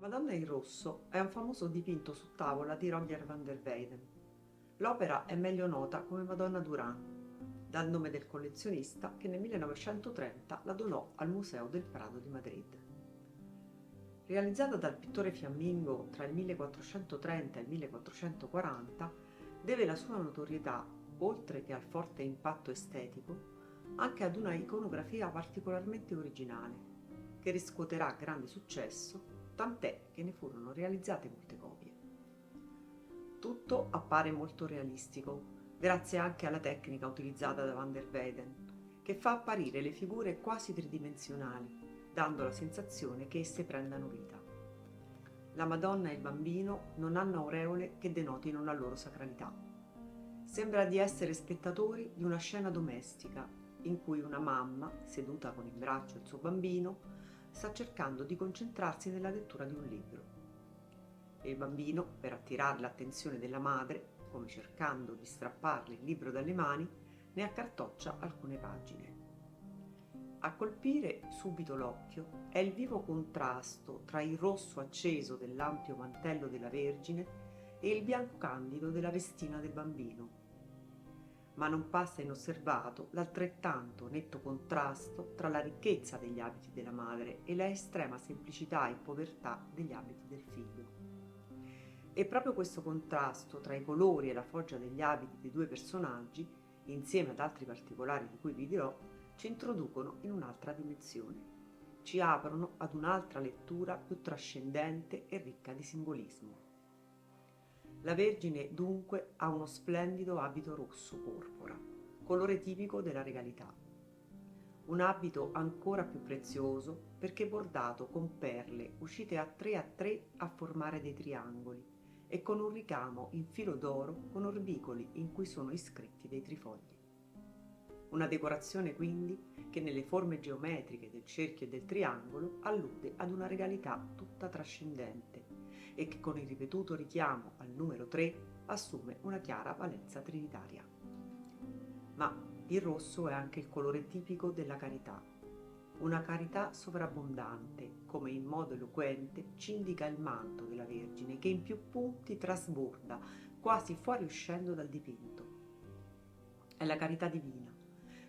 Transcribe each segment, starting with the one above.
Madonna in rosso è un famoso dipinto su tavola di Rogier van der Weyden. L'opera è meglio nota come Madonna Duran, dal nome del collezionista che nel 1930 la donò al Museo del Prado di Madrid. Realizzata dal pittore fiammingo tra il 1430 e il 1440, deve la sua notorietà, oltre che al forte impatto estetico, anche ad una iconografia particolarmente originale, che riscuoterà grande successo, tant'è che ne furono realizzate molte copie. Tutto appare molto realistico, grazie anche alla tecnica utilizzata da Van der Weyden, che fa apparire le figure quasi tridimensionali, dando la sensazione che esse prendano vita. La Madonna e il bambino non hanno aureole che denotino la loro sacralità. Sembra di essere spettatori di una scena domestica in cui una mamma, seduta con in braccio il suo bambino, sta cercando di concentrarsi nella lettura di un libro. E il bambino, per attirare l'attenzione della madre, come cercando di strapparle il libro dalle mani, ne accartoccia alcune pagine. A colpire subito l'occhio è il vivo contrasto tra il rosso acceso dell'ampio mantello della Vergine e il bianco candido della vestina del bambino. Ma non passa inosservato l'altrettanto netto contrasto tra la ricchezza degli abiti della madre e la estrema semplicità e povertà degli abiti del figlio. E proprio questo contrasto tra i colori e la foggia degli abiti dei due personaggi, insieme ad altri particolari di cui vi dirò, ci introducono in un'altra dimensione, ci aprono ad un'altra lettura più trascendente e ricca di simbolismo. La Vergine dunque ha uno splendido abito rosso porpora, colore tipico della regalità. Un abito ancora più prezioso perché bordato con perle uscite a tre a formare dei triangoli e con un ricamo in filo d'oro con orbicoli in cui sono iscritti dei trifogli. Una decorazione quindi che nelle forme geometriche del cerchio e del triangolo allude ad una regalità tutta trascendente e che con il ripetuto richiamo al numero 3 assume una chiara valenza trinitaria. Ma il rosso è anche il colore tipico della carità, una carità sovrabbondante, come in modo eloquente ci indica il manto della Vergine che in più punti trasborda, quasi fuoriuscendo dal dipinto. È la carità divina,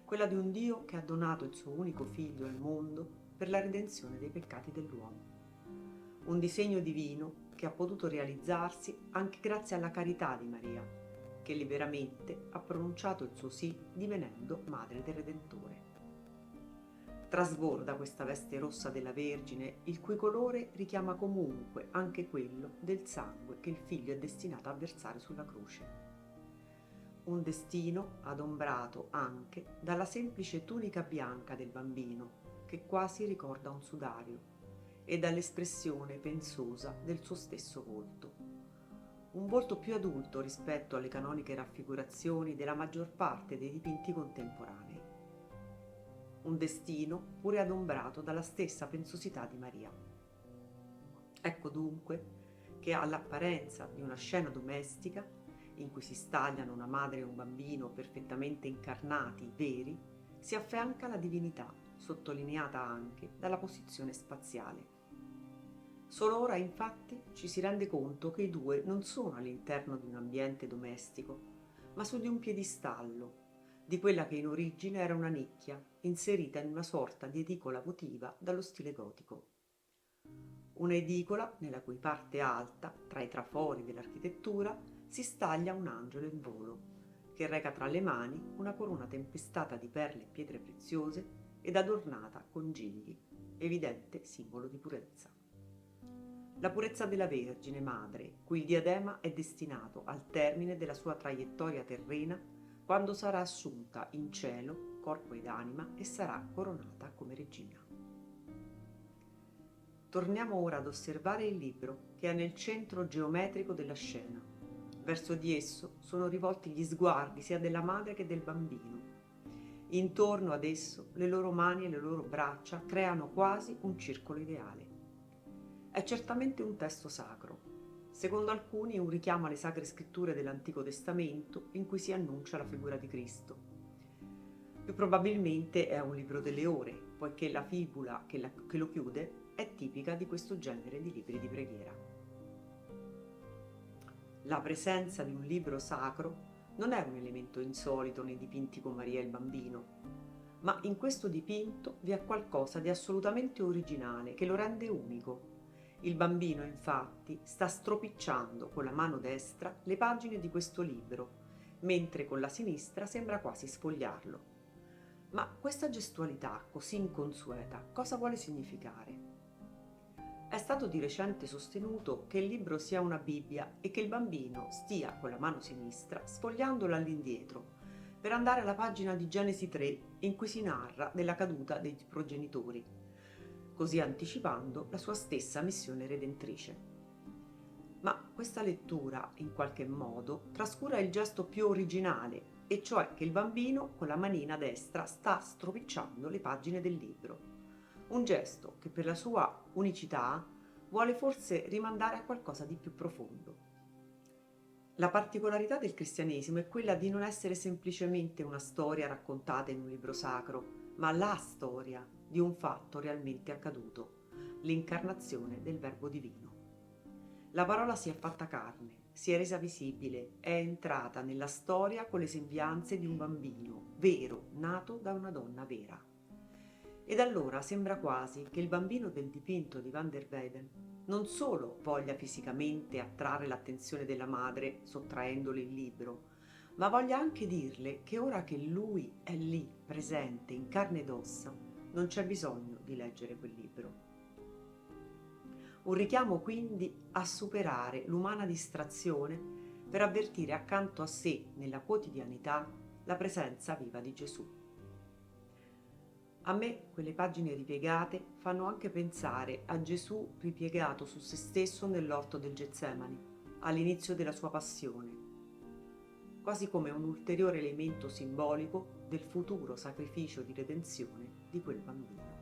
quella di un Dio che ha donato il suo unico figlio al mondo per la redenzione dei peccati dell'uomo. Un disegno divino che ha potuto realizzarsi anche grazie alla carità di Maria, che liberamente ha pronunciato il suo sì divenendo madre del Redentore. Trasborda questa veste rossa della Vergine, il cui colore richiama comunque anche quello del sangue che il figlio è destinato a versare sulla croce. Un destino adombrato anche dalla semplice tunica bianca del bambino, che quasi ricorda un sudario, e dall'espressione pensosa del suo stesso volto. Un volto più adulto rispetto alle canoniche raffigurazioni della maggior parte dei dipinti contemporanei. Un destino pure adombrato dalla stessa pensosità di Maria. Ecco dunque che all'apparenza di una scena domestica, in cui si stagliano una madre e un bambino perfettamente incarnati, veri, si affianca la divinità, sottolineata anche dalla posizione spaziale. Solo ora, infatti, ci si rende conto che i due non sono all'interno di un ambiente domestico, ma su di un piedistallo, di quella che in origine era una nicchia, inserita in una sorta di edicola votiva dallo stile gotico. Una edicola nella cui parte alta, tra i trafori dell'architettura, si staglia un angelo in volo, che reca tra le mani una corona tempestata di perle e pietre preziose ed adornata con gigli, evidente simbolo di purezza. La purezza della Vergine Madre, cui il diadema è destinato al termine della sua traiettoria terrena, quando sarà assunta in cielo, corpo ed anima, e sarà coronata come regina. Torniamo ora ad osservare il libro, che è nel centro geometrico della scena. Verso di esso sono rivolti gli sguardi sia della madre che del bambino. Intorno ad esso le loro mani e le loro braccia creano quasi un circolo ideale. È certamente un testo sacro, secondo alcuni un richiamo alle sacre scritture dell'Antico Testamento in cui si annuncia la figura di Cristo. Più probabilmente è un libro delle ore, poiché la fibula che lo chiude è tipica di questo genere di libri di preghiera. La presenza di un libro sacro non è un elemento insolito nei dipinti con Maria e il bambino, ma in questo dipinto vi è qualcosa di assolutamente originale che lo rende unico. Il bambino, infatti, sta stropicciando con la mano destra le pagine di questo libro, mentre con la sinistra sembra quasi sfogliarlo. Ma questa gestualità così inconsueta cosa vuole significare? È stato di recente sostenuto che il libro sia una Bibbia e che il bambino stia con la mano sinistra sfogliandola all'indietro per andare alla pagina di Genesi 3 in cui si narra della caduta dei progenitori, così anticipando la sua stessa missione redentrice. Ma questa lettura, in qualche modo, trascura il gesto più originale, e cioè che il bambino con la manina destra sta stropicciando le pagine del libro. Un gesto che per la sua unicità vuole forse rimandare a qualcosa di più profondo. La particolarità del cristianesimo è quella di non essere semplicemente una storia raccontata in un libro sacro, ma la storia di un fatto realmente accaduto, l'incarnazione del Verbo divino. La parola si è fatta carne, si è resa visibile, è entrata nella storia con le sembianze di un bambino vero, nato da una donna vera. Ed allora sembra quasi che il bambino del dipinto di Van der Weyden non solo voglia fisicamente attrarre l'attenzione della madre sottraendole il libro, ma voglia anche dirle che ora che lui è lì, presente, in carne ed ossa, non c'è bisogno di leggere quel libro. Un richiamo quindi a superare l'umana distrazione per avvertire accanto a sé, nella quotidianità, la presenza viva di Gesù. A me quelle pagine ripiegate fanno anche pensare a Gesù ripiegato su se stesso nell'orto del Getsemani, all'inizio della sua passione, quasi come un ulteriore elemento simbolico del futuro sacrificio di redenzione di quel bambino.